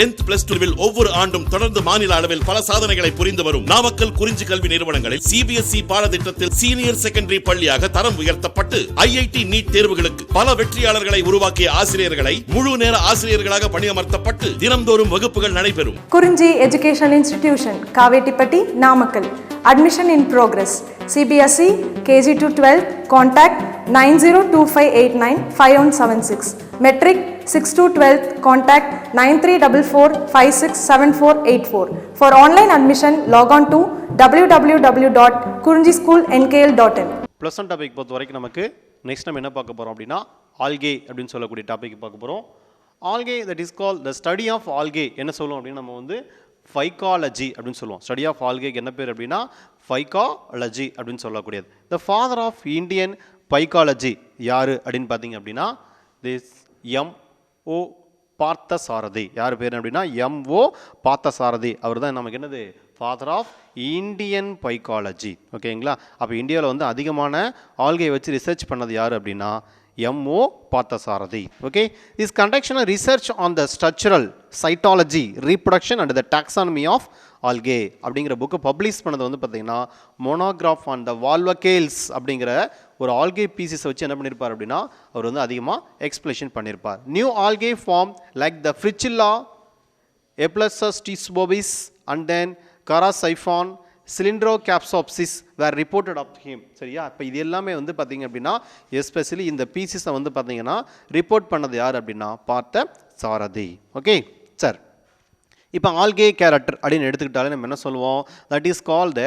10th plus 2வில் ஒவ்வொரு ஆண்டும் தொடர்ந்து மாநில அளவில் பல சாதனைகளை புரிந்து வரும் நாமக்கல் குறிஞ்சி கல்வி நிறுவனங்களில் CBSE பாடத்திட்டத்தில் சீனியர் செகண்டரி பள்ளியாக தரம் உயர்த்தப்பட்டு IIT நீட் தேர்வுகளுக்கு பல வெற்றியாளர்களை உருவாக்கிய ஆசிரியர்களை முழு நேர ஆசிரியர்களாக பணியமர்த்தப்பட்டு தினம்தோறும் வகுப்புகள் நடைபெறும். குறிஞ்சி education institution, Kavettipatti, Namakkal. Admission in progress. CBSE KG to 12. Contact 9025895176. Metric 6 to 12. Contact 9344567484. For online admission, log on to www.kurinjischoolnkl.in. Plus one topic பொறுத்த வரைக்கும் நமக்கு நெக்ஸ்ட் நம்ம என்ன பார்க்க போகிறோம் அப்படின்னா ஆல்கே அப்படின்னு சொல்லக்கூடிய டாபிக் பார்க்க போகிறோம். Algae that is call the study of algae என்ன சொல்லுவோம் அப்படின்னு நம்ம வந்து ஃபைக்காலஜி அப்படின்னு சொல்லுவோம். ஸ்டடி ஆஃப் ஆல்கேக்கு என்ன பேர் அப்படின்னா ஃபைக்காலஜி அப்படின்னு சொல்லக்கூடியது. The father of Indian phycology யார் அப்படின்னு பார்த்தீங்க அப்படின்னா திஸ் M.O. பார்த்தசாரதி. யார் பேர் அப்படின்னா M.O. பார்த்தசாரதி. அவர் தான் நமக்கு என்னது ஃபாதர் ஆஃப் இந்தியன் பைக்காலஜி. ஓகேங்களா? அப்போ இந்தியாவில் வந்து அதிகமான ஆல்கே வச்சு ரிசர்ச் பண்ணது யார் அப்படின்னா M.O. Parthasarathy. Okay, this conduction research on the structural, cytology, reproduction and the taxonomy of algae அப்படிங்கிற புக்கை பப்ளிஷ் பண்ணது வந்து பார்த்தீங்கன்னா மோனோகிராஃப் ஆன் த வால்வகேல்ஸ் அப்படிங்கிற ஒரு ஆல்கே பீசஸ் வச்சு என்ன பண்ணியிருப்பார் அப்படின்னா அவர் வந்து அதிகமாக எக்ஸ்பிளேஷன் பண்ணியிருப்பார். New algae form like the Fritschiella, எப்ளசஸ் டிஸ்போபிஸ் அண்ட் தென் கராசைஃபான், Cylindrocapsopsis were reported of him. சரியா? இப்போ இது எல்லாமே வந்து பார்த்தீங்க அப்படின்னா எஸ்பெஷலி இந்த பீசிஸை வந்து பார்த்தீங்கன்னா ரிப்போர்ட் பண்ணது யார் அப்படின்னா பார்த்தசாரதி. ஓகே சார், இப்போ ஆல்கே கேரக்டர் அப்படின்னு எடுத்துக்கிட்டாலே நம்ம என்ன சொல்லுவோம், that is call the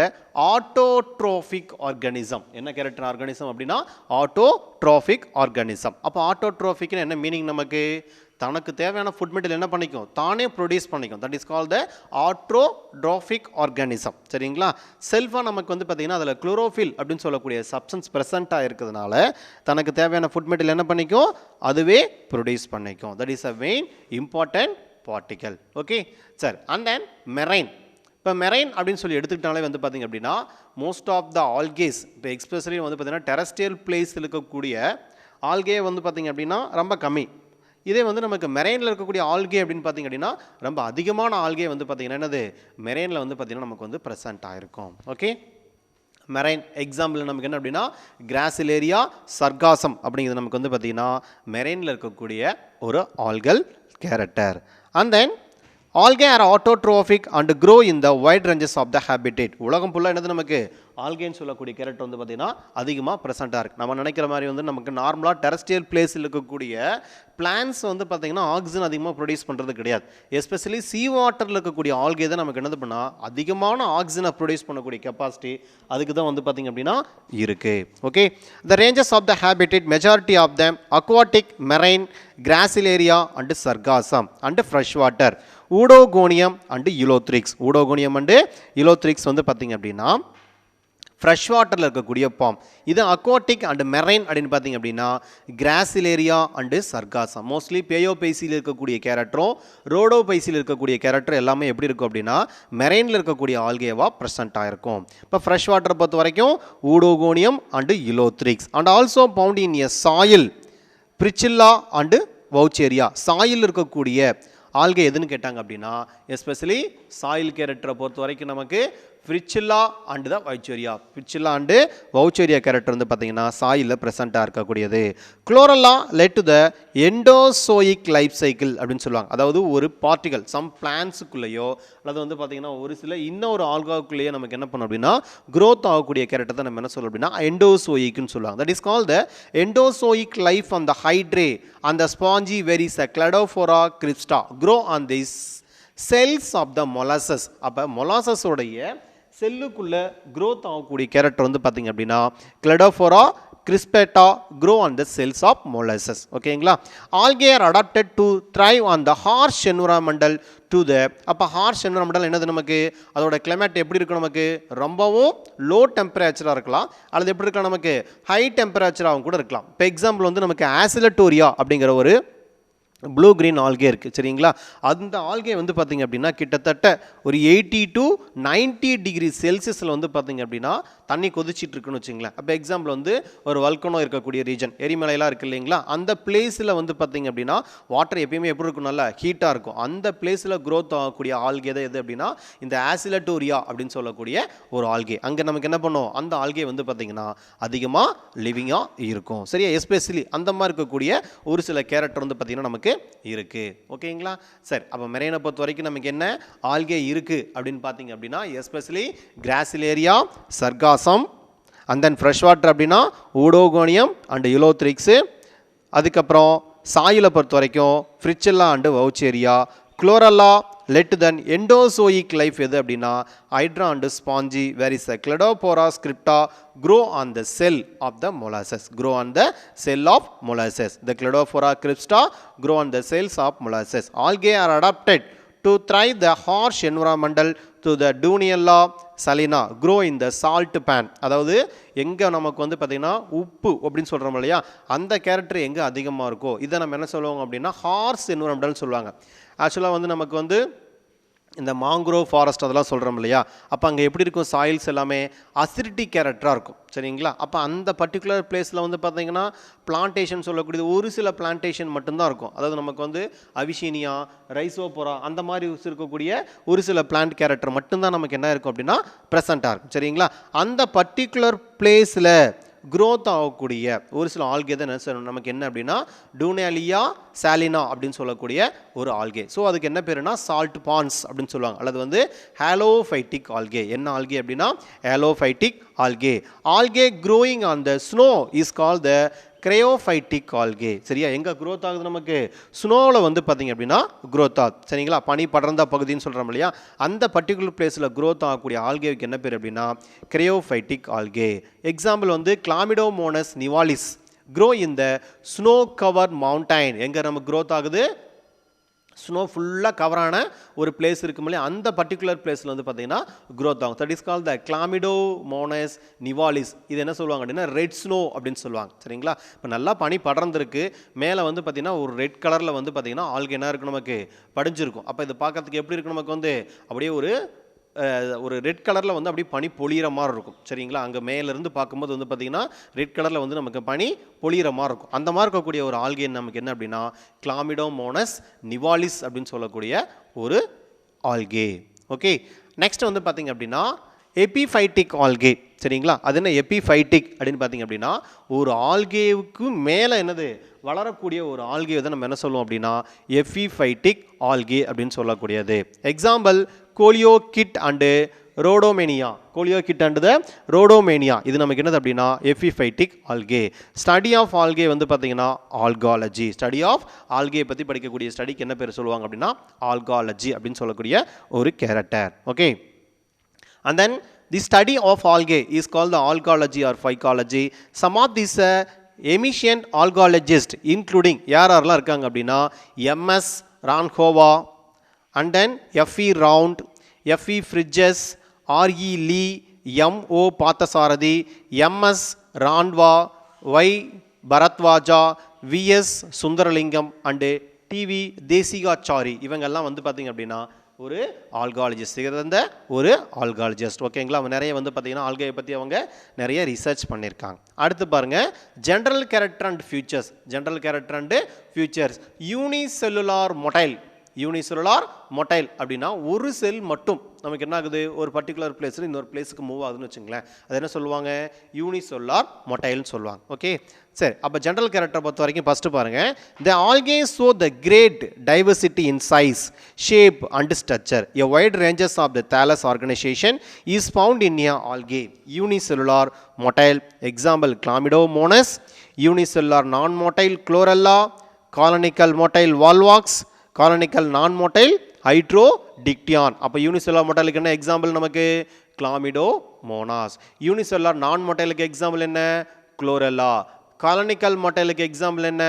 autotrophic organism. என்ன கேரக்டர் ஆர்கானிசம் அப்படின்னா ஆட்டோட்ரோஃபிக் ஆர்கானிசம். அப்போ ஆட்டோட்ரோஃபிக்னு என்ன மீனிங், நமக்கு தனக்கு தேவையான ஃபுட் மெட்டீரியல் என்ன பண்ணிக்கும், தானே ப்ரொடியூஸ் பண்ணிக்கும். That is call the autotrophic organism. சரிங்களா? செல்ஃபாக நமக்கு வந்து பார்த்திங்கன்னா அதில் குளோரோஃபில் அப்படின்னு சொல்லக்கூடிய சப்ஸ்டன்ஸ் ப்ரெசண்ட்டாக இருக்கிறதுனால தனக்கு தேவையான ஃபுட் மெட்டீரியல் என்ன பண்ணிக்கும், அதுவே ப்ரொடியூஸ் பண்ணிக்கும். That is a main important particle. Okay sir. And then marine. இப்போ மெரைன் அப்படின்னு சொல்லி எடுத்துக்கிட்டாலே வந்து பார்த்திங்க அப்படின்னா மோஸ்ட் ஆஃப் த ஆல்கேஸ், இப்போ எக்ஸ்பெஷலி வந்து பார்த்திங்கன்னா டெரஸ்ட்ரியல் பிளேஸ் இருக்கக்கூடிய ஆல்கே வந்து பார்த்திங்க அப்படின்னா ரொம்ப கம்மி. இதே வந்து நமக்கு மெரைனில் இருக்கக்கூடிய ஆல்கே அப்படின்னு பார்த்திங்க அப்படின்னா ரொம்ப அதிகமான ஆல்கே வந்து பார்த்திங்கன்னா என்னது மெரைனில் வந்து பார்த்திங்கன்னா நமக்கு வந்து ப்ரெசென்ட் ஆகிருக்கும். ஓகே, மெரைன் எக்ஸாம்பிள் நமக்கு என்ன அப்படின்னா கிராசிலேரியா சர்காசம் அப்படிங்கிறது நமக்கு வந்து பார்த்திங்கன்னா மெரைனில் இருக்கக்கூடிய ஒரு algal character. And then algae are autotrophic and grow in the wide ranges of the habitat. உலகம் ஃபுல்லாக என்னது நமக்கு ஆல்கேன்னு சொல்லக்கூடிய கேரக்டர் வந்து பார்த்திங்கன்னா அதிகமாக ப்ரெசென்ட்டாக இருக்குது. நம்ம நினைக்கிற மாதிரி வந்து நமக்கு நார்மலாக டெரஸ்ட்ரியல் பிளேஸில் இருக்கக்கூடிய பிளான்ஸ் வந்து பார்த்திங்கன்னா ஆக்சிஜன் அதிகமாக ப்ரொடியூஸ் பண்ணுறது கிடையாது. எஸ்பெஷலி சீ வாட்டரில் இருக்கக்கூடிய ஆல்கே தான் நமக்கு என்னது பண்ணால் அதிகமான ஆக்சிஜனை ப்ரொடியூஸ் பண்ணக்கூடிய கெப்பாசிட்டி அதுக்கு தான் வந்து பார்த்திங்க அப்படின்னா இருக்குது. Okay, the ranges of the habitat majority of them aquatic, marine, gracilaria and sargassum and fresh water, Oedogonium and Ulothrix. Oedogonium and Ulothrix வந்து பார்த்திங்க அப்படின்னா ஃப்ரெஷ் வாட்டரில் இருக்கக்கூடிய ஃபார்ம். இது அக்வாட்டிக் அண்டு மெரைன் அப்படின்னு பார்த்திங்க அப்படின்னா கிராசிலேரியா அண்டு சர்காசம். மோஸ்ட்லி பேயோபைசியில் இருக்கக்கூடிய கேரக்டரும் ரோடோபைசியில் இருக்கக்கூடிய கேரக்டர் எல்லாமே எப்படி இருக்கும் அப்படின்னா மெரைனில் இருக்கக்கூடிய ஆல்கேவாக ப்ரெசென்ட் ஆகிருக்கும். இப்போ ஃப்ரெஷ் வாட்டரை பொறுத்த வரைக்கும் Oedogonium and Ulothrix and also found in a soil, Fritschiella and Vaucheria. Soil இருக்கக்கூடிய ஆல்கே எதுன்னு கேட்டாங்க அப்படின்னா எஸ்பெஷலி சாயில் கேரக்டரை பொறுத்த வரைக்கும் நமக்கு ஃப்ரிச்சில்லா அண்டு தான் வவுச்சேரியா. ஃப்ரிச்சில்லா அண்டு வவுச்சேரியா கேரக்டர் வந்து பார்த்திங்கன்னா சாயிலில் ப்ரெசென்ட்டாக இருக்கக்கூடியது. Chlorella led to the endozoic life cycle அப்படின்னு சொல்லுவாங்க. அதாவது ஒரு பார்ட்டிகல் சம் பிளான்ஸுக்குள்ளேயோ அல்லது வந்து பார்த்திங்கன்னா ஒரு சில இன்னொரு ஆல்காவுக்குள்ளேயோ நமக்கு என்ன பண்ணோம் அப்படின்னா க்ரோத் ஆகக்கூடிய கேரக்டர் தான் நம்ம என்ன சொல்லுவோம் அப்படின்னா எண்டோசோயிக்னு சொல்லுவாங்க. That is call the endozoic life on the hydra on the sponge where's a Cladophora crispata grow on this cells of the molluscs. அப்போ மொலாசஸோடைய செல்லுக்குள்ளே க்ரோத் ஆகக்கூடிய கேரக்டர் வந்து பார்த்திங்க அப்படின்னா Cladophora crispata grow on the cells of molluscs. ஓகேங்களா? Algae are adapted to thrive on the harsh environmental to the. அப்போ harsh environmental என்னது நமக்கு அதோட கிளைமேட் எப்படி இருக்கும், நமக்கு ரொம்பவும் லோ டெம்பரேச்சராக இருக்கலாம் அல்லது எப்படி இருக்கலாம் நமக்கு ஹை டெம்பரேச்சராகவும் கூட இருக்கலாம். இப்போ எக்ஸாம்பிள் வந்து நமக்கு ஆசிலட்டோரியா அப்படிங்கிற ஒரு ப்ளூ கிரீன் ஆல்கே இருக்குது சரிங்களா. அந்த ஆல்கே வந்து பார்த்திங்க அப்படின்னா கிட்டத்தட்ட ஒரு 80 to 90 டிகிரி செல்சியஸில் வந்து பார்த்திங்க அப்படின்னா தண்ணி கொதிச்சிட்டு இருக்குன்னு வச்சுங்களேன். அப்போ எக்ஸாம்பிள் வந்து ஒரு வல்கனோ இருக்கக்கூடிய ரீஜன் எரிமலையெல்லாம் இருக்குது இல்லைங்களா, அந்த பிளேஸில் வந்து பார்த்திங்க அப்படின்னா வாட்டர் எப்பயுமே எப்படி இருக்கும், நல்லா ஹீட்டாக இருக்கும். அந்த பிளேஸில் க்ரோத் ஆகக்கூடிய ஆல்கே தான் எது அப்படின்னா இந்த ஆசிலட்டோரியா அப்படின்னு சொல்லக்கூடிய ஒரு ஆல்கே. அங்கே நமக்கு என்ன பண்ணும், அந்த ஆல்கே வந்து பார்த்திங்கன்னா அதிகமாக லிவிங்காக இருக்கும் சரியா. எஸ்பெஷலி அந்த மாதிரி இருக்கக்கூடிய ஒரு சில கேரக்டர் வந்து பார்த்திங்கன்னா நமக்கு இருக்கு ஓகேங்களா. சரி, அப்போ மெரைனை பொறுத்த வரைக்கும் நமக்கு என்ன ஆல்கே இருக்கு அப்படின்னு பார்த்தீங்க அப்படின்னா especially Gracilaria, Sargassum, and then fresh water அப்படின்னா ஊடோகோனியம் அண்ட் யுலோத்ரிக்ஸு. அதுக்கப்புறம் சாயிலை பொறுத்த வரைக்கும் Fritschiella and Vaucheria, Chlorella, led then endozoic life எது அப்படின்னா hydra and sponge, where is a Cladophora crispata grow on the cell of the molasses, grow on the cell of molasses. The Cladophora crypta grow on the cells of molasses. Algae are adapted to thrive the harsh environmental to the Dunella salina, grow in the salt pan. அதாவது எங்கே நமக்கு வந்து பார்த்திங்கன்னா உப்பு அப்படின்னு சொல்கிறோம் இல்லையா, அந்த கேரக்டர் எங்கே அதிகமாக இருக்கோ இதை நம்ம என்ன சொல்லுவாங்க அப்படின்னா ஹார்ஸ் என்விரான்மெண்டல் சொல்லுவாங்க. ஆக்சுவலாக வந்து நமக்கு வந்து இந்த மாங்க்ரோவ் ஃபாரஸ்ட் அதெல்லாம் சொல்கிறோம் இல்லையா, அப்போ அங்கே எப்படி இருக்கும் சாயில்ஸ் எல்லாமே அசிடிட்டி கேரக்டராக இருக்கும் சரிங்களா. அப்போ அந்த பர்டிகுலர் பிளேஸில் வந்து பார்த்திங்கன்னா பிளான்டேஷன் சொல்லக்கூடியது ஒரு சில பிளான்டேஷன் மட்டும்தான் இருக்கும். அதாவது நமக்கு வந்து அவிசீனியா, ரைசோபோரா அந்த மாதிரி இருக்கக்கூடிய ஒரு சில பிளான்ட் கேரக்டர் மட்டும்தான் நமக்கு என்ன இருக்கும் அப்படின்னா ப்ரெசண்ட்டாக இருக்கும் சரிங்களா. அந்த பர்டிகுலர் பிளேஸில் க்ரோத் ஆகக்கூடிய ஒரு சில ஆல்கே தான் நமக்கு என்ன அப்படின்னா டூனேலியா சாலினா அப்படின்னு சொல்லக்கூடிய ஒரு ஆல்கே. ஸோ அதுக்கு என்ன பேருனா சால்ட் பான்ஸ் அப்படின்னு சொல்லுவாங்க, அல்லது வந்து ஹேலோஃபைட்டிக் ஆல்கே. என்ன ஆல்கே அப்படின்னா halophytic algae. Algae growing on the snow is call the cryophytic algae சரியா. எங்கே க்ரோத் ஆகுது, நமக்கு ஸ்னோவில் வந்து பார்த்திங்க அப்படின்னா க்ரோத் ஆகுது சரிங்களா. பனி படர்ந்த பகுதின்னு சொல்கிறோம் இல்லையா, அந்த பர்டிகுலர் பிளேஸில் க்ரோத் ஆகக்கூடிய ஆல்கேவுக்கு என்ன பேர் அப்படின்னா கிரையோஃபைட்டிக் ஆல்கே. எக்ஸாம்பிள் வந்து Chlamydomonas nivalis grow in the snow cover mountain. எங்கே நமக்கு க்ரோத் ஆகுது, ஸ்னோ ஃபுல்லாக கவரான ஒரு பிளேஸ் இருக்கும் இல்லையா, அந்த பர்டிகுலர் பிளேஸில் வந்து பார்த்தீங்கன்னா க்ரோத் ஆகும். That is call the Chlamydomonas nivalis. இது என்ன சொல்லுவாங்க அப்படின்னா ரெட் ஸ்னோ அப்படின்னு சொல்லுவாங்க சரிங்களா. இப்போ நல்லா பனி படர்ந்துருக்கு, மேலே வந்து பார்த்தீங்கன்னா ஒரு ரெட் கலரில் வந்து பார்த்தீங்கன்னா ஆல்கே என்ன இருக்கும் நமக்கு படிஞ்சிருக்கும். அப்போ இது பார்க்கறதுக்கு எப்படி இருக்கும், நமக்கு வந்து அப்படியே ஒரு ரெட் கலரில் வந்து அப்படியே பனி பொழியிற மாதிரி இருக்கும் சரிங்களா. அங்கே மேலேருந்து பார்க்கும்போது வந்து பார்த்திங்கன்னா ரெட் கலரில் வந்து நமக்கு பனி பொழியிற மாதிரி இருக்கும். அந்த மாதிரி இருக்கக்கூடிய ஒரு ஆல்கே நமக்கு என்ன அப்படின்னா கிளாமிடோமோனஸ் நிவாலிஸ் அப்படின்னு சொல்லக்கூடிய ஒரு ஆல்கே. ஓகே, நெக்ஸ்ட் வந்து பார்த்திங்க அப்படின்னா எபிஃபைட்டிக் ஆல்கே சரிங்களா. அது என்ன எபிஃபைட்டிக் அப்படின்னு பார்த்திங்க அப்படின்னா ஒரு ஆல்கேவுக்கு மேலே என்னது வளரக்கூடிய ஒரு ஆல்கே தான் நம்ம என்ன சொல்லுவோம் அப்படின்னா எபிஃபைட்டிக் ஆல்கே அப்படின்னு சொல்லக்கூடியது. Example Coleochaete and Rhodymenia. Coleochaete and the Rhodymenia இது நமக்கு என்னது அப்படின்னா epiphytic algae. Study of algae வந்து பார்த்தீங்கன்னா ஆல்காலஜி. ஸ்டடி ஆஃப் ஆல்கே பற்றி படிக்கக்கூடிய ஸ்டடிக்கு என்ன பேர் சொல்லுவாங்க அப்படின்னா ஆல்காலஜி அப்படின்னு சொல்லக்கூடிய ஒரு character. Okay, and then the study of algae is called the algology or phycology. Some of these emission algologists including யாரெல்லாம் இருக்காங்க அப்படின்னா MS Randhawa, and then FE Round, FE Fritsch, RE Lee, MO Parthasarathy, MS Randhawa, Y Bharadwaja, VS Sundaralingam and TV Desikachary. இவங்கெல்லாம் வந்து பார்த்திங்க அப்படின்னா ஒரு ஆல்காலஜிஸ்ட், சிறந்த ஒரு ஆல்காலஜிஸ்ட். ஓகேங்களா, அவங்க நிறைய வந்து பார்த்தீங்கன்னா ஆல்கையை பற்றி அவங்க நிறைய ரிசர்ச் பண்ணியிருக்காங்க. அடுத்து பாருங்கள் general character and features. General character and features. Unicellular motile. Unicellular motile அப்படின்னா ஒரு செல் மட்டும் நமக்கு என்ன ஆகுது ஒரு பர்டிகுலர் பிளேஸில் இன்னொரு பிளேஸுக்கு மூவ் ஆகுதுன்னு வச்சுங்களேன், அது என்ன சொல்லுவாங்க யூனிசெல்லுலார் மொட்டைல்னு சொல்லுவாங்க. ஓகே, சரி, அப்போ ஜென்ரல் கேரக்டர் பொறுத்த வரைக்கும் ஃபஸ்ட்டு பாருங்கள் the algae show the great diversity in size, shape and structure. A wide ranges of the thallus organisation is found in a algae unicellular motile. Example Chlamydomonas, unicellular non motile Chlorella, colonial motile Volvox, colonial non motile ஹைட்ரோடிக்டியான். அப்போ unicellular மொட்டைலுக்கு என்ன example நமக்கு Chlamydomonas. Unicellular நான் மொட்டைலுக்கு example என்ன chlorella. காலனிக்கல் மொட்டைலுக்கு example என்ன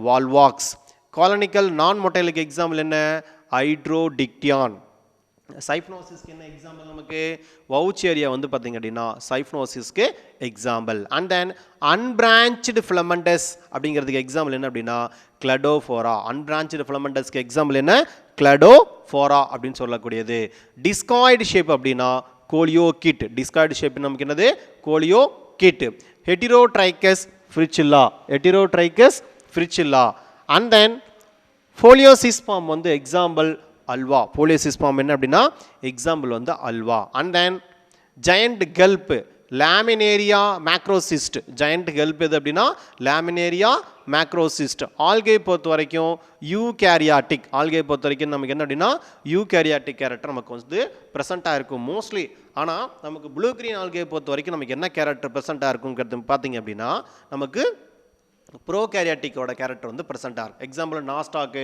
volvox. Colonial நான் மொட்டைலுக்கு example என்ன ஹைட்ரோடிக்டியான். சைஃப்னோசிஸ்க்கு என்ன எக்ஸாம்பிள் நமக்கு வவுச்சேரியா வந்து பார்த்தீங்க அப்படின்னா சைஃப்னோசிஸ்க்கு எக்ஸாம்பிள். அண்ட் தென் அன்பிரான்ச்டு ஃபிலமெண்டஸ் அப்படிங்கிறதுக்கு எக்ஸாம்பிள் என்ன அப்படின்னா கிளடோஃபோரா. அன்பிரான்ச்டு ஃபிலமெண்டஸ்க்கு எக்ஸாம்பிள் என்ன கிளடோஃபோரா அப்படின்னு சொல்லக்கூடியது. டிஸ்காய்டு ஷேப் அப்படின்னா கோலியோ கிட். டிஸ்காய்டு ஷேப் நமக்கு என்னது கோலியோ கிட். ஹெட்டிரோட்ரைக்கஸ் ஃப்ரிச்சில்லா. ஹெட்டிரோட்ரைக்கஸ் ஃப்ரிச்சில்லா. அண்ட் தென் ஃபோலியோசிஸ்பாம் வந்து எக்ஸாம்பிள் அல்வா. போலியோசிஸ்பாம் என்ன அப்படின்னா எக்ஸாம்பிள் வந்து Ulva. And then giant kelp Laminaria Macrocystis. Giant kelp எது அப்படின்னா லேமினேரியா மேக்ரோசிஸ்ட். ஆல்கே பொறுத்த வரைக்கும் யூகேரியாட்டிக். ஆல்கே பொறுத்த வரைக்கும் நமக்கு என்ன அப்படின்னா யூகேரியாட்டிக் கேரக்டர் நமக்கு வந்து ப்ரெசென்ட்டாக இருக்கும் மோஸ்ட்லி. ஆனால் நமக்கு ப்ளூ கிரீன் ஆல்கே பொறுத்த வரைக்கும் நமக்கு என்ன கேரக்டர் ப்ரெசென்ட்டாக இருக்குங்கிறது பார்த்தீங்க அப்படின்னா நமக்கு ப்ரோகேரியாட்டிக்கோட கேரக்டர் வந்து ப்ரெசென்ட்டாக இருக்கும். எக்ஸாம்பிள் நாஸ்டாக்கு,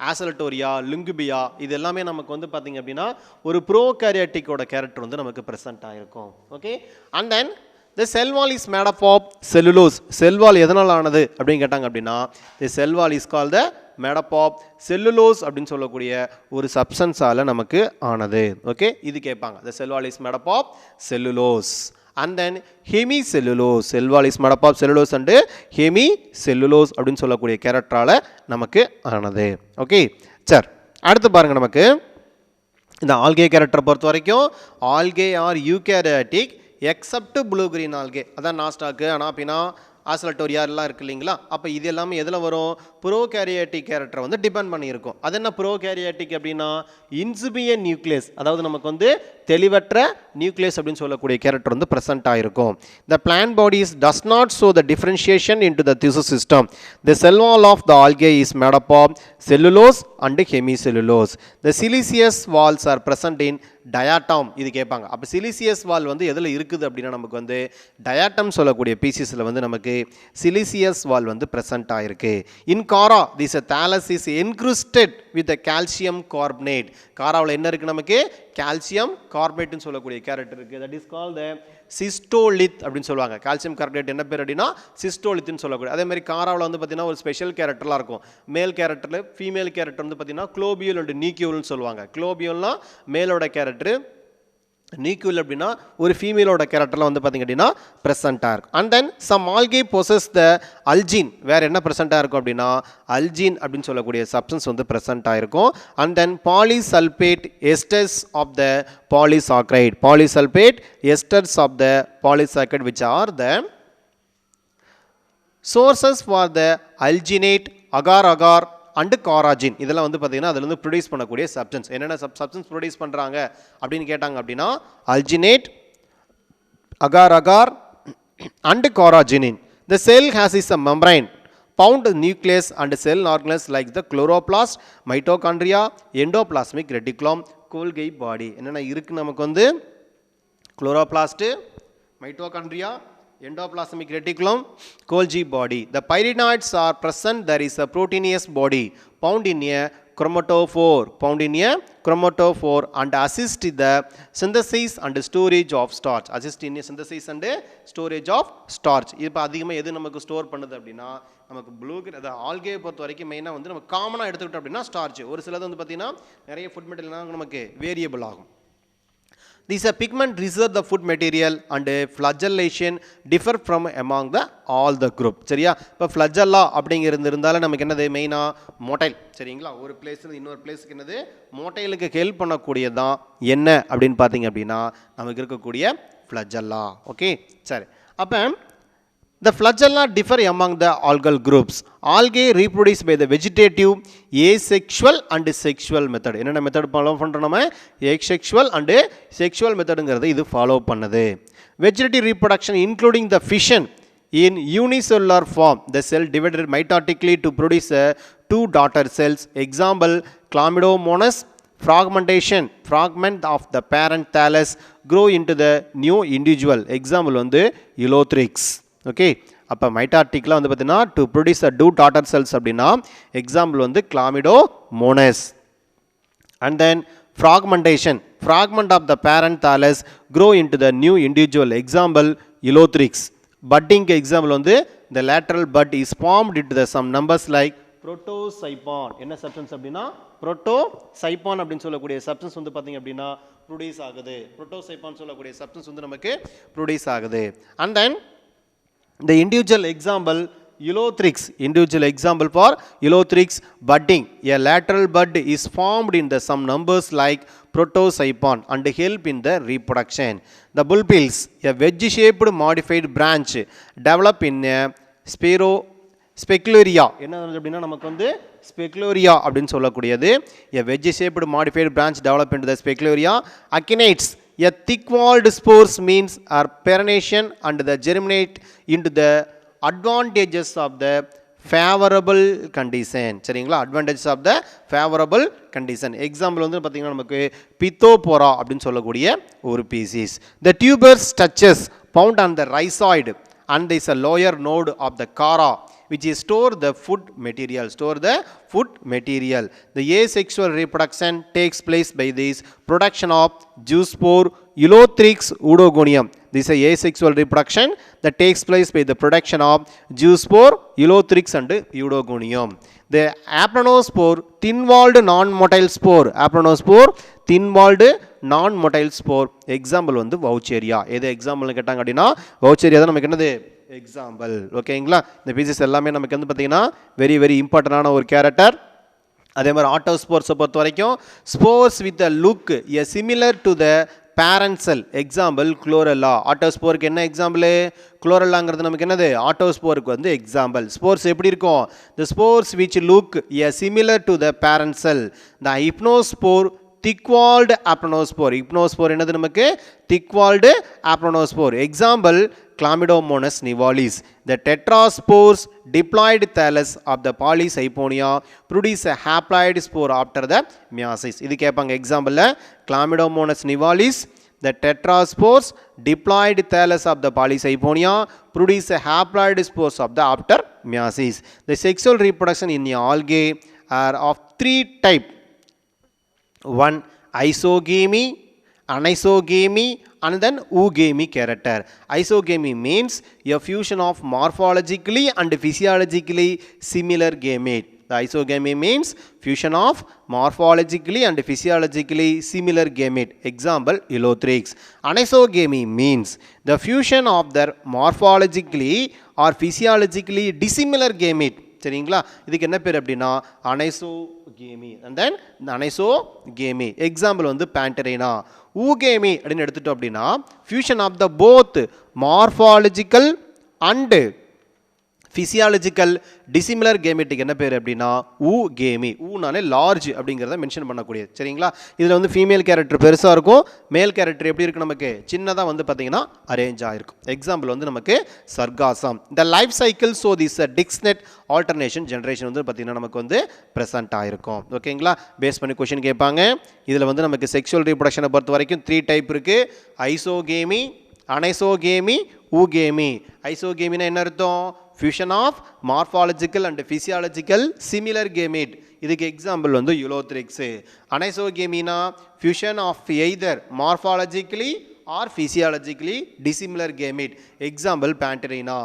ஆசலட்டோரியா, லுங்குபியா இது எல்லாமே நமக்கு வந்து பார்த்திங்க அப்படின்னா ஒரு ப்ரோகேரியாட்டிக்கோட கேரக்டர் வந்து நமக்கு ப்ரெசென்ட்டாக இருக்கும். Okay. And then the cell wall is made up of cellulose. Cell wall எதனால் ஆனது அப்படின்னு கேட்டாங்க அப்படின்னா the cell wall is call the made up of cellulose அப்படின்னு சொல்லக்கூடிய ஒரு சப்ஸ்டன்ஸால் நமக்கு ஆனது. ஓகே, இது கேட்பாங்க. The cell wall is made up of cellulose. And then hemicellulose. Cell wall is made up of cellulose and hemicellulose அப்படின்னு சொல்லக்கூடிய கேரக்டரால் நமக்கு ஆனது. ஓகே, சரி. அடுத்து பாருங்கள், நமக்கு இந்த ஆல்கே கேரக்டரை பொறுத்த வரைக்கும் algae are eukaryotic except blue green algae. அதான் நாஸ்டாக்கு, அனாபினா, ஆசலட்டோரியா எல்லாம் இருக்குது இல்லைங்களா. அப்போ இது எல்லாமே எதில் வரும் ப்ரோகேரியாட்டிக் கேரக்டரை வந்து டிபெண்ட் பண்ணியிருக்கும். அது என்ன ப்ரோகேரியாட்டிக் அப்படின்னா இன்சிபியன் நியூக்ளியஸ். அதாவது நமக்கு வந்து தெளிவற்ற நியூக்ளியஸ் அப்படின்னு சொல்லக்கூடிய கேரக்டர் வந்து ப்ரெசென்ட் ஆகிருக்கும். The plant bodies does not show the differentiation in to the திசு system. The cell wall of the algae is made up of cellulose and hemicellulose. The siliceous walls are present in diatom. இது கேட்பாங்க. அப்போ siliceous வால் வந்து எதில் இருக்குது அப்படின்னா நமக்கு வந்து டயாட்டம் சொல்லக்கூடிய பீசிஸில் வந்து நமக்கு சிலிசியஸ் வால் வந்து ப்ரெசென்ட் ஆகிருக்கு. In Chara this thallus is encrusted with calcium carbonate. காராவில் என்ன இருக்குது நமக்கு கால்சியம் கார்பனேட்னு சொல்லக்கூடிய கேரக்டர் இருக்குது. தட் இஸ் கால் த சிஸ்டோலித் அப்படின்னு சொல்லுவாங்க. கால்சியம் கார்பனேட் என்ன பேர் அப்படின்னா சிஸ்டோலித்னு சொல்லக்கூடிய. அதே மாதிரி காராவில் வந்து பார்த்தீங்கன்னா ஒரு ஸ்பெஷல் கேரக்டர்லாம் இருக்கும். மேல் கேரக்டரில் ஃபீமேல் கேரக்டர் வந்து பார்த்தீங்கன்னா குளோபியூல் அண்ட் நியூக்யூல்னு சொல்லுவாங்க. குளோபியூல்னா மேலோட கேரக்டர், நியூக்யூல் அப்படின்னா ஒரு ஃபீமேலோட கேரக்டர்லாம் வந்து பார்த்திங்க அப்படின்னா ப்ரெசென்ட்டாக இருக்கும். And then some algae possess the algin. வேறு என்ன ப்ரெசென்ட்டாக இருக்கும் அப்படின்னா அல்ஜின் அப்படின்னு சொல்லக்கூடிய சப்ஸ்டன்ஸ் வந்து ப்ரெசென்ட்டாக இருக்கும். And then polysulphate esters of the polysaccharide. Polysulphate esters of the polysaccharide which are the sources for the alginate, agar and carrageenan. இதெல்லாம் வந்து பார்த்தீங்கன்னா அதில் வந்து ப்ரொடியூஸ் பண்ணக்கூடிய சப்ஸ்டன்ஸ். என்னென்ன சப்ஸ்டன்ஸ் ப்ரொடியூஸ் பண்ணுறாங்க அப்படின்னு கேட்டாங்க அப்படின்னா alginate, agar and carrageenin. The cell has is a membrane, bound nucleus and cell organelles like the chloroplast, mitochondria, endoplasmic reticulum, Golgi body. என்னென்ன இருக்குது நமக்கு வந்து chloroplast, mitochondria, endoplasmic reticulum, Golgi body. The pyrenoids are present. There is a proteinous body found in a chromatophore, and assist the synthesis and storage of starch. Assist in a synthesis and storage of starch. இப்போ அதிகமாக எது நமக்கு store பண்ணுது அப்படின்னா நமக்கு blue algae பொறுத்த வரைக்கும் மெயினாக வந்து நம்ம காமனாக எடுத்துக்கிட்டோம் அப்படின்னா ஸ்டார்ச். ஒரு சிலது வந்து பார்த்தீங்கன்னா நிறைய ஃபுட் மெட்டீரியல் நமக்கு வேரியபிள் ஆகும். These are pigment reserve the food material and flagellation differ from among the all the group. சரியா? இப்போ flagella அப்படிங்கிறது இருந்தாலும் நமக்கு என்னது மெயினாக மோட்டைல். சரிங்களா? ஒரு பிளேஸ்ல இன்னொரு பிளேஸுக்கு என்னது மோட்டைலுக்கு ஹெல்ப் பண்ணக்கூடியதான் என்ன அப்படின்னு பார்த்தீங்க அப்படின்னா நமக்கு இருக்கக்கூடிய flagella. ஓகே, சரி. அப்போ the flagella differ among the algal groups. Algae reproduced by the vegetative, asexual and sexual method. என்னென்ன மெத்தட் ஃபாலோ பண்ணுறோம் நம்ம? asexual and sexual methodங்கிறது இது ஃபாலோ பண்ணுது. Vegetative reproduction including the fission in unicellular form. The cell divided mitotically to produce two daughter cells. Example, Chlamydomonas. Fragmentation, fragment of the parent thallus grow into the new individual. Example வந்து Elothrix. Okay, அப்போ மைட்டாட்டிக்லாம் வந்து பார்த்தீங்கன்னா to produce a two daughter cells அப்படின்னா example வந்து Chlamydomonas. And then fragmentation, fragment of the parent thallus grow in to the new individual. Example Ulothrix. பட்டிங்க்கு example வந்து the lateral bud is formed in to the some numbers like Protosiphon. என்ன substance அப்படின்னா புரோட்டோசைபான் அப்படின்னு சொல்லக்கூடிய substance வந்து பார்த்தீங்க அப்படின்னா produce ஆகுது. புரோட்டோசைபான் சொல்லக்கூடிய சப்ஸ்டன்ஸ் வந்து நமக்கு ப்ரொடியூஸ் ஆகுது. And then the individual example Ulothrix, individual example for Ulothrix budding. A lateral bud is formed in the some numbers like protocypon and help in the reproduction. The bulbils, a wedge-shaped modified branch, develop in a ஸ்பெக்லோரியா. என்ன அப்படின்னா நமக்கு வந்து ஸ்பெக்லோரியா அப்படின்னு சொல்லக்கூடியது a wedge-shaped modified branch develop into the specloria. Actinides, a thick-walled spores means are perenniation and the germinate into the advantages of the favorable condition. சரிங்களா, advantages of the favorable condition. Example வந்து பார்த்தீங்கன்னா நமக்கு பித்தோபோரா அப்படின்னு சொல்லக்கூடிய ஒரு pieces. The tuberous structures found on the rhizoid and there is a lower node of the chara which is store the food material. The asexual reproduction takes place by this production of zoospore Ulothrix oudogonium. This is a asexual reproduction that takes place by the production of zoospore Ulothrix and oudogonium. The aplanospore thin-walled non-motile spore. Aplanospore thin-walled non-motile spore. Example வந்து வவுச்சேரியா. எது எக்ஸாம்பிள்னு கேட்டாங்க அப்படின்னா வவுச்சேரியா தான் நமக்கு என்னது example. ஓகேங்களா, இந்த pieces எல்லாமே நமக்கு வந்து பார்த்தீங்கன்னா வெரி வெரி இம்பார்ட்டண்டான ஒரு கேரக்டர். அதே மாதிரி ஆட்டோஸ்போர்ஸை பொறுத்த வரைக்கும் spores with a look a similar to the parent cell. Example Chlorella. ஆட்டோஸ்போருக்கு என்ன எக்ஸாம்பிள்? குளோரெல்லாங்கிறது நமக்கு என்னது ஆட்டோஸ்போருக்கு வந்து எக்ஸாம்பிள். ஸ்போர்ஸ் எப்படி இருக்கும்? The spores which look a similar to the parent cell. The hypnospore thick-walled aplanospore. Hypnospore என்னது நமக்கு thick-walled aplanospore. Example Chlamydomonas nivalis. The tetraspores diploid thallus of the Polycyponia produce a haploid spore after the meiosis. இது கேட்பாங்க எக்ஸாம்பிளில். Chlamydomonas nivalis, the tetraspores diploid thallus of the Polycyponia produce a haploid spores of the after meiosis. The sexual reproduction in algae are of three types. One, isogamy, anisogamy, and then oogamy character. Isogamy means a fusion of morphologically and physiologically similar gamete. The isogamy means fusion of morphologically and physiologically similar gamete. Example Ulothrix. Anisogamy means the fusion of their morphologically or physiologically dissimilar gamete. சரிங்களா, இதுக்கு என்ன பேர் அப்படின்னா அனைசோகேமி. And then அனைசோகேமி example வந்து பேண்டரைனா. ஊகேமி அப்படின்னு எடுத்துட்டோம் அப்படின்னா fusion of the both morphological and physiological dissimilar கேமெட்டுக்கு என்ன பேர் அப்படின்னா ஊகேமி. ஊனாலே லார்ஜ் அப்படிங்கிறத மென்ஷன் பண்ணக்கூடியது. சரிங்களா, இதில் வந்து ஃபீமேல் கேரக்டர் பெருசாக இருக்கும், மேல் கேரக்டர் எப்படி இருக்குது நமக்கு சின்னதாக வந்து பார்த்தீங்கன்னா அரேஞ்ச் ஆகிருக்கும். எக்ஸாம்பிள் வந்து நமக்கு சர்காசம். இந்த life cycle show this distinct alternation generation வந்து பார்த்தீங்கன்னா நமக்கு வந்து ப்ரெசென்ட் ஆகிருக்கும். ஓகேங்களா, பேஸ் பண்ணி கொஷின் கேட்பாங்க. இதில் வந்து நமக்கு செக்ஷுவல் ரீப்ரொடக்ஷனை பொறுத்த வரைக்கும் 3 டைப் இருக்குது. ஐசோகேமி, அனைசோகேமி, ஊகேமி. ஐசோகேமினா என்ன அர்த்தம்? fusion of morphological and physiological similar gamete. இதுக்கு எக்ஸாம்பிள் வந்து Ulothrix. அனைசோகேமினா fusion of either morphologically or physiologically dissimilar gamete. Example Panthera.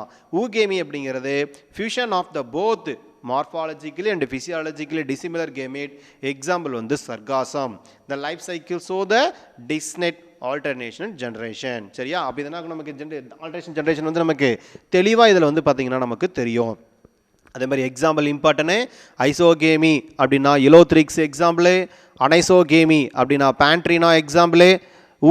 ஊகேமி அப்படிங்கிறது fusion of the both morphologically and physiologically dissimilar gamete. Example வந்து சர்காசம். The life cycle so the disnet alternation generation. சரியா, அப்படி தானே நமக்கு alternation generation வந்து நமக்கு தெளிவாக இதில் வந்து பார்த்திங்கன்னா நமக்கு தெரியும். அதே மாதிரி எக்ஸாம்பிள் இம்பார்ட்டனு. ஐசோகேமி அப்படின்னா Ulothrix எக்ஸாம்பிள், அனைசோகேமி அப்படின்னா பேண்ட்ரினா எக்ஸாம்பிள்,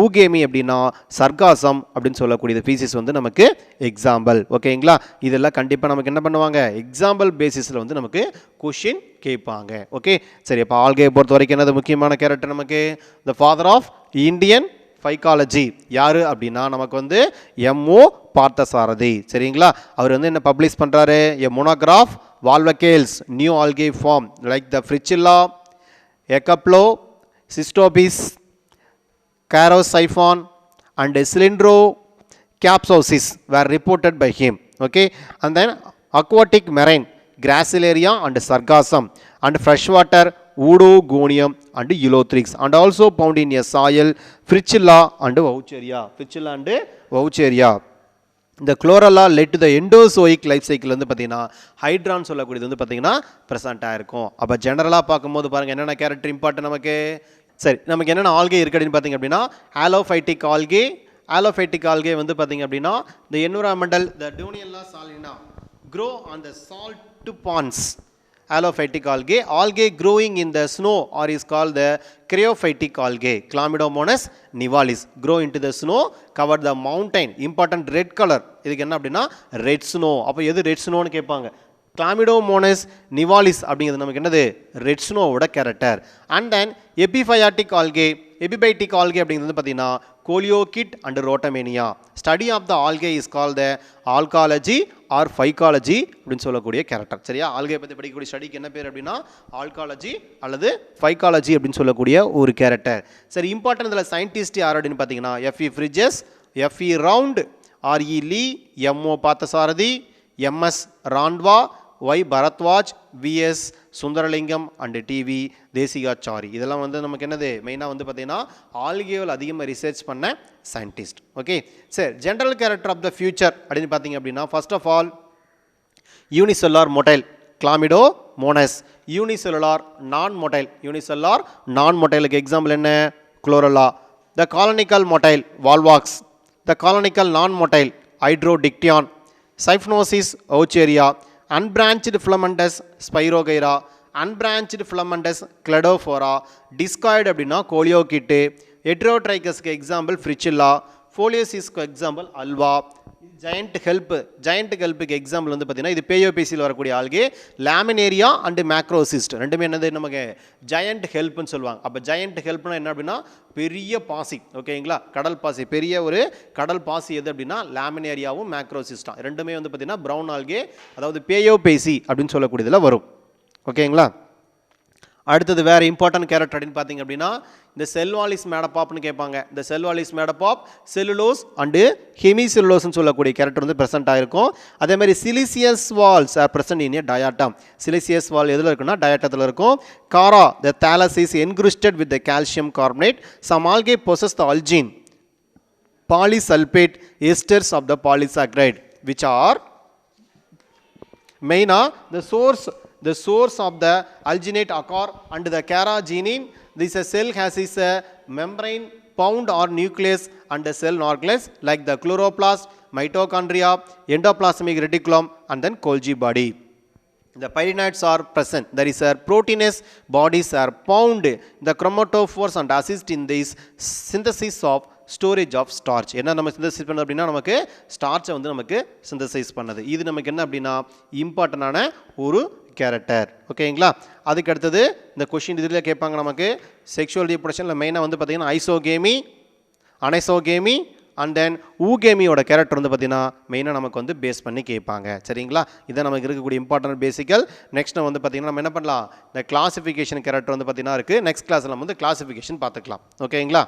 ஊகேமி அப்படின்னா சர்காசம் அப்படின்னு சொல்லக்கூடியது பீசிஸ் வந்து நமக்கு எக்ஸாம்பிள். ஓகேங்களா, இதெல்லாம் கண்டிப்பாக நமக்கு என்ன பண்ணுவாங்க எக்ஸாம்பிள் பேசிஸில் வந்து நமக்கு கொஷின் கேட்பாங்க. ஓகே, சரி. அப்போ ஆல்கே பொறுத்த வரைக்கும் என்னது முக்கியமான கேரக்டர் நமக்கு? த ஃபாதர் ஆஃப் இந்தியன் ஃபைக்காலஜி யாரு அப்படின்னா நமக்கு வந்து எம்ஓ பார்த்தசாரதி. சரிங்களா, அவர் வந்து என்ன பப்ளிஷ் பண்ணுறாரு? A monograph Volvocales new algae form like the Fritschiella, எக்கப்ளோ, சிஸ்டோபிஸ், Carocyphon and Cylindrocapsosis were reported by him. Okay, and then aquatic marine Gracilaria and Sargassum and freshwater Oudogonium and Ulothrix and also found in a soil Fricilla and Vaucheria. Fricilla and Vaucheria. இந்த Chlorella led to the endozoic life cycle வந்து பார்த்தீங்கன்னா ஹைட்ரான் சொல்லக்கூடியது வந்து பார்த்தீங்கன்னா ப்ரெசென்ட்டாக இருக்கும். அப்போ ஜெனரலாக பார்க்கும்போது பாருங்கள் என்னென்ன கேரக்டர் இம்பார்ட்டன் நமக்கு. சரி, நமக்கு என்னென்ன ஆல்கே இருக்குது அப்படின்னு பார்த்தீங்க அப்படின்னா ஆலோஃபைட்டிக் ஆல்கே. ஆலோஃபைட்டிக் ஆல்கே வந்து பார்த்தீங்க அப்படின்னா the environmental the Donella salina grow on the salt ponds. Allophytic algae. Algae growing in the snow or is called the cryophytic algae. Chlamydomonas nivalis grow into the snow, cover the mountain. Important red color. இதுக்கு என்ன அப்படின்னா red snow. அப்போ எது red snowன்னு கேட்பாங்க. Chlamydomonas nivalis அப்படிங்கிறது நமக்கு என்னது red snowவோட character. And then epiphytic algae. Epiphytic algae அப்படிங்கிறது வந்து பார்த்தீங்கன்னா கோலியோகிட் அண்ட் ரோட்டமேனியா. Study of the algae is call the algology or phycology அப்படின்னு சொல்லக்கூடிய கேரக்டர். சரியா, ஆல்கே பற்றி படிக்கக்கூடிய ஸ்டடிக்கு என்ன பேர் அப்படின்னா ஆல்காலஜி அல்லது ஃபைக்காலஜி அப்படின்னு சொல்லக்கூடிய ஒரு கேரக்டர். சரி, இம்பார்ட்டன்ட் இதில் சயின்டிஸ்ட் யார் அப்படின்னு பார்த்தீங்கன்னா F E Fritsch, F E Round, R E Lee, MO Parthasarathy, M S Randhawa, Y Bharadwaj, V S Sundaralingam and TV Desikachary. இதெல்லாம் வந்து நமக்கு என்னது மெயினாக வந்து பார்த்தீங்கன்னா ஆல்கேவில் அதிகமாக ரிசர்ச் பண்ண சயின்டிஸ்ட். ஓகே, சரி, general character of the future அப்படின்னு பார்த்தீங்க அப்படின்னா first of all unicellular motile Chlamydomonas. Unicellular non motile. Unicellular non மொட்டைலுக்கு எக்ஸாம்பிள் என்ன Chlorella. The colonial motile Volvox. The colonial non motile Hydrodictyon. சைஃப்னோசிஸ் Vaucheria. Unbranched filamentous Spirogyra, unbranched filamentous Cladophora, discoid அப்படின்னா Coleochaete. ஹெட்ரோட்ரைக்கஸ்க்கு example Fritschiella. ஃபோலியோசிஸ்க்கு example Ulva. Giant ஹெல்ப்புக்கு example வந்து பார்த்தீங்கன்னா இது பேயோபேசியில் வரக்கூடிய ஆல்கே லேமினேரியா அண்டு மேக்ரோசிஸ்ட் ரெண்டுமே என்னது நமக்கு ஜெயண்ட் ஹெல்ப்னு சொல்லுவாங்க. அப்போ ஜெயண்ட் ஹெல்ப்னா என்ன அப்படின்னா பெரிய பாசி. ஓகேங்களா, கடல் பாசி, பெரிய ஒரு கடல் பாசி எது அப்படின்னா லேமினேரியாவும் மேக்ரோசிஸ்டும் ரெண்டுமே வந்து பார்த்தீங்கன்னா ப்ரௌன் ஆல்கே அதாவது பேயோபேசி அப்படின்னு சொல்லக்கூடியதில் வரும். ஓகேங்களா, அடுத்தது வேறு இம்பார்ட்டன்ட் கேரக்டர் அப்படின்னு பார்த்தீங்க அப்படின்னா இந்த செல்வாலிஸ் மேடப்பாப்னு கேட்பாங்க. இந்த செல்வாலிஸ் மேடப்பாப் செல்லுலோஸ் அண்டு ஹெமிசெல்லுலோஸ்னு சொல்லக்கூடிய கேரக்டர் வந்து ப்ரெசென்ட் ஆகிருக்கும். அதேமாதிரி siliceous walls are present in a diatom. Siliceous wall எதில் இருக்குன்னா டயாட்டத்தில் இருக்கும். Chara the thallus is encrusted with the calcium carbonate. Some algae possess the algin polysulphate esters of the polysaccharide which are மெயினாக the source of the alginate occur and the carrageenine. This cell has its membrane pound or nucleus and the cell nucleus like the chloroplast, mitochondria, endoplasmic reticulum and then Golgi body. The pyrenoids are present. There is a proteinous bodies are found. The chromatophores and assist in this synthesis of storage of starch. என்ன நம்ம synthesise பண்ணது அப்படின்னா நமக்கு ஸ்டார்ச்சை வந்து நமக்கு synthesise பண்ணது. இது நமக்கு என்ன அப்படின்னா இம்பார்ட்டண்டான ஒரு கேரக்டர். ஓகேங்களா, அதுக்கு அடுத்தது இந்த கொஷின் இதில் கேட்பாங்க நமக்கு செக்ஷுவல் ரீப்ரொடக்ஷனில் மெயினாக வந்து பார்த்தீங்கன்னா ஐசோகேமி, அனைசோகேமி அண்ட் தென் ஊகேமியோட கேரக்டர் வந்து பார்த்தீங்கன்னா மெயினாக நமக்கு வந்து பேஸ் பண்ணி கேட்பாங்க. சரிங்களா, இதான் நமக்கு இருக்கக்கூடிய இம்பார்ட்டன்ட் பேசிக்கல். நெக்ஸ்ட் வந்து பார்த்தீங்கன்னா நம்ம என்ன பண்ணலாம் இந்த கிளாசிஃபிகேஷன் கேரக்டர் வந்து பார்த்தீங்கன்னா இருக்குது. நெக்ஸ்ட் கிளாஸில் நம்ம வந்து கிளாசிஃபிகேஷன் பார்த்துக்கலாம். ஓகேங்களா.